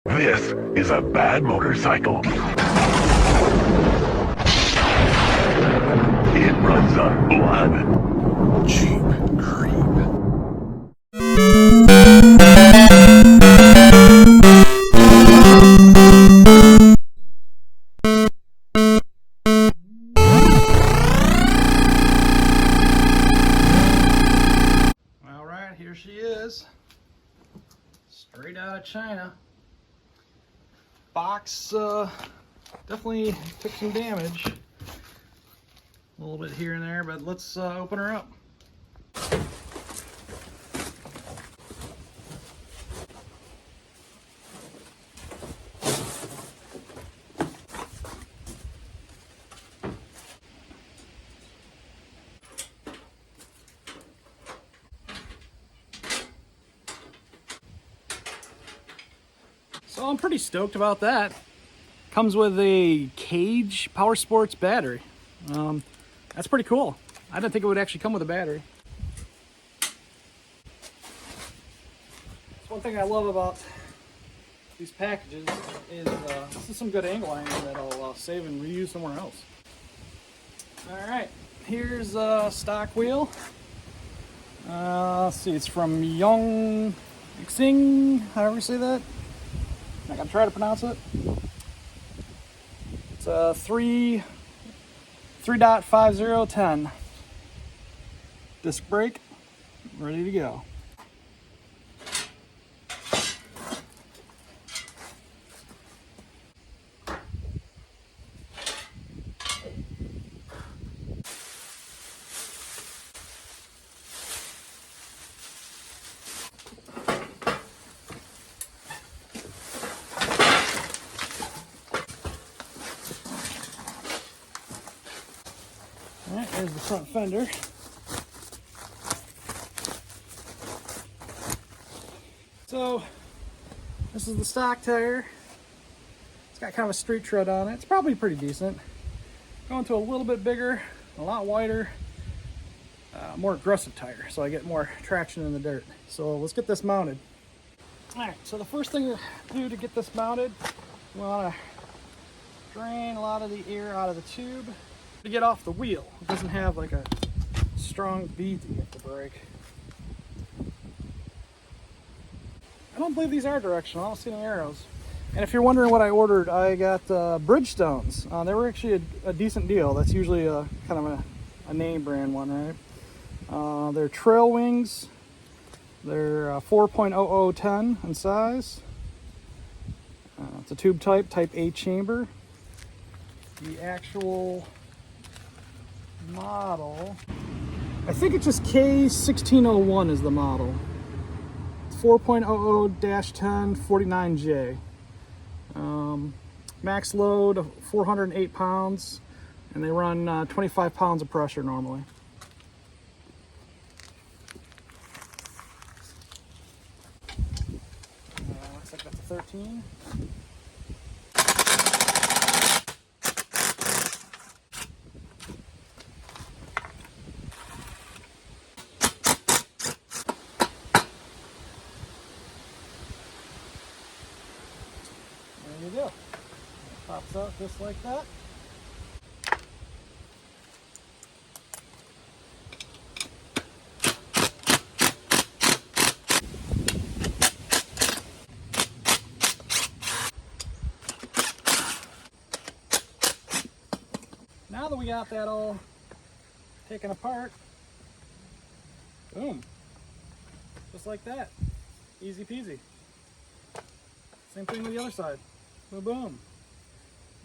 This is a bad motorcycle. It runs on blood. Cheap creep. All right, here she is. Straight out of China. Box definitely took some damage. A little bit here and there, but let's open her up. So I'm pretty stoked about that. Comes with a Cage Power Sports battery. That's pretty cool. I didn't think it would actually come with a battery. That's one thing I love about these packages is this is some good angling that I'll save and reuse somewhere else. All right, here's a stock wheel. Let's see, it's from Xing, however you say that. I'm not gonna try to pronounce it. It's a 3.5010 disc brake, ready to go. Alright, there's the front fender. So, this is the stock tire. It's got kind of a street tread on it. It's probably pretty decent. Going to a little bit bigger, a lot wider, more aggressive tire, so I get more traction in the dirt. So let's get this mounted. Alright, so the first thing to do to get this mounted, we want to drain a lot of the air out of the tube. To get off the wheel, it doesn't have like a strong bead to get the brake. I don't believe these are directional. I don't see any arrows. And if you're wondering what I ordered, I got Bridgestones. They were actually a decent deal. That's usually a kind of a name brand one, right? They're trail wings. They're 4.0010 in size. It's a tube type A chamber. The actual model, I think it's just K1601 is the model. It's 4.00-10 49J. Max load of 408 pounds, and they run 25 pounds of pressure normally. Looks like that's a 13. There you go. It pops out just like that. Now that we got that all taken apart, boom, just like that, easy peasy. Same thing with the other side. Boom, boom.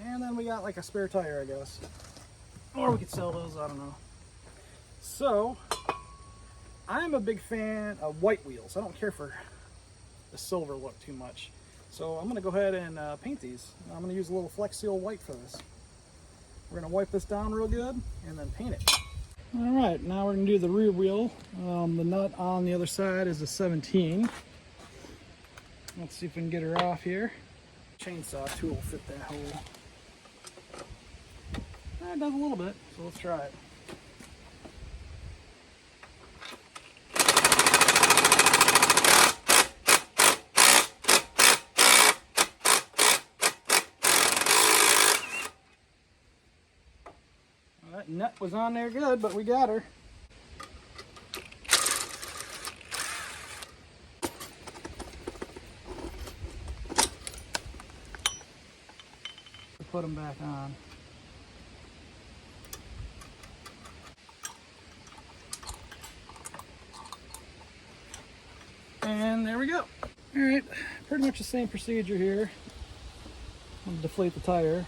And then we got like a spare tire, I guess. Or we could sell those, I don't know. So, I'm a big fan of white wheels. I don't care for the silver look too much. So I'm gonna go ahead and paint these. I'm gonna use a little Flex Seal white for this. We're gonna wipe this down real good and then paint it. All right, now we're gonna do the rear wheel. The nut on the other side is a 17. Let's see if we can get her off here. Chainsaw tool will fit that hole. It does a little bit, so let's try it. That nut was on there good, but we got her. Put them back on. And there we go. All right, pretty much the same procedure here. I'm gonna deflate the tire.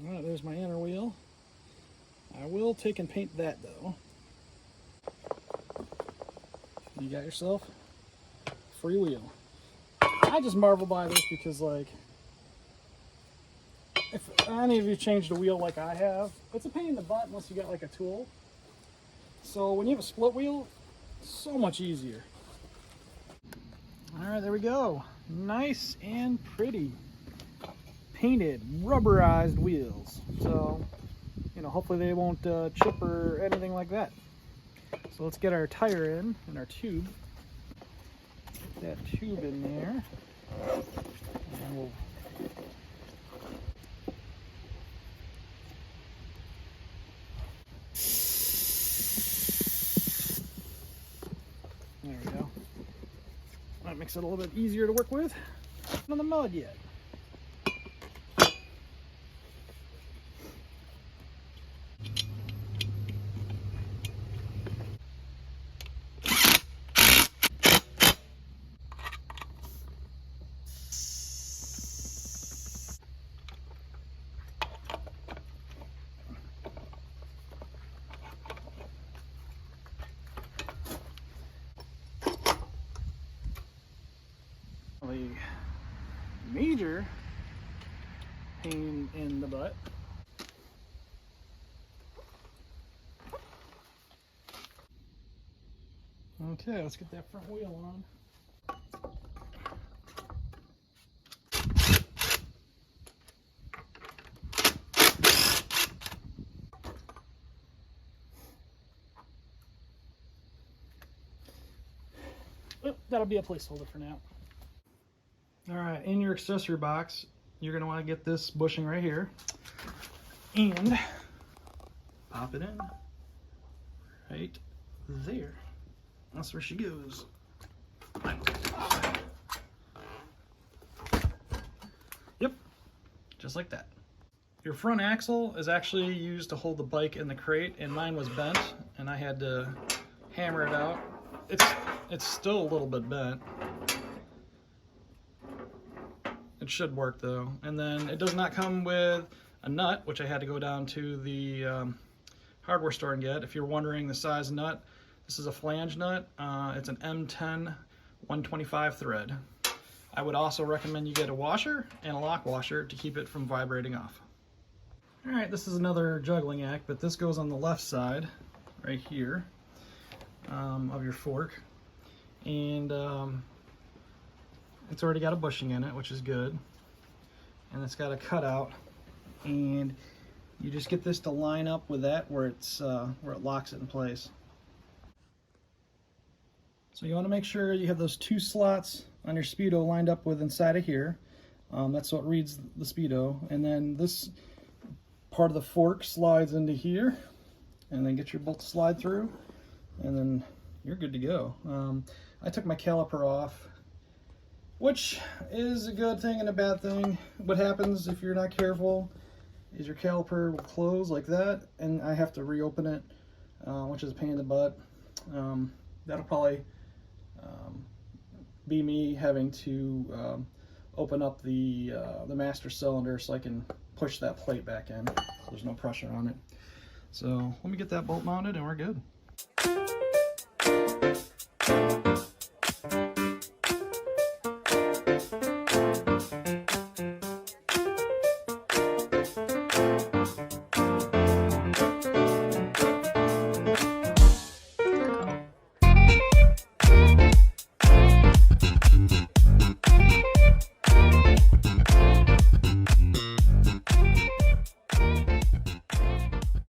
All right, there's my inner wheel. I will take and paint that though. You got yourself a free wheel. I just marvel by this because, like, if any of you changed a wheel like I have, it's a pain in the butt unless you got like a tool. So when you have a split wheel, it's so much easier. All right, there we go. Nice and pretty. Painted, rubberized wheels. So, you know, hopefully they won't chip or anything like that. So let's get our tire in and our tube. Put that tube in there. And we'll there we go. That makes it a little bit easier to work with. Not on the mud yet. A major pain in the butt. Okay, let's get that front wheel on. Oh, that'll be a placeholder for now. All right, in your accessory box, you're gonna wanna get this bushing right here and pop it in right there. That's where she goes. Yep, just like that. Your front axle is actually used to hold the bike in the crate, and mine was bent, and I had to hammer it out. It's still a little bit bent. It should work though. And then it does not come with a nut, which I had to go down to the hardware store and get. If you're wondering the size nut, this is a flange nut. It's an M10 125 thread. I would also recommend you get a washer and a lock washer to keep it from vibrating off. All right, this is another juggling act, but this goes on the left side, right here, of your fork. And it's already got a bushing in it, which is good. And it's got a cutout. And you just get this to line up with that where it locks it in place. So you want to make sure you have those two slots on your speedo lined up with inside of here. That's what reads the speedo. And then this part of the fork slides into here, and then get your bolt to slide through, and then you're good to go. I took my caliper off, which is a good thing and a bad thing. What happens if you're not careful is your caliper will close like that, and I have to reopen it, which is a pain in the butt. That'll probably be me having to open up the master cylinder so I can push that plate back in. So there's no pressure on it. So let me get that bolt mounted and we're good.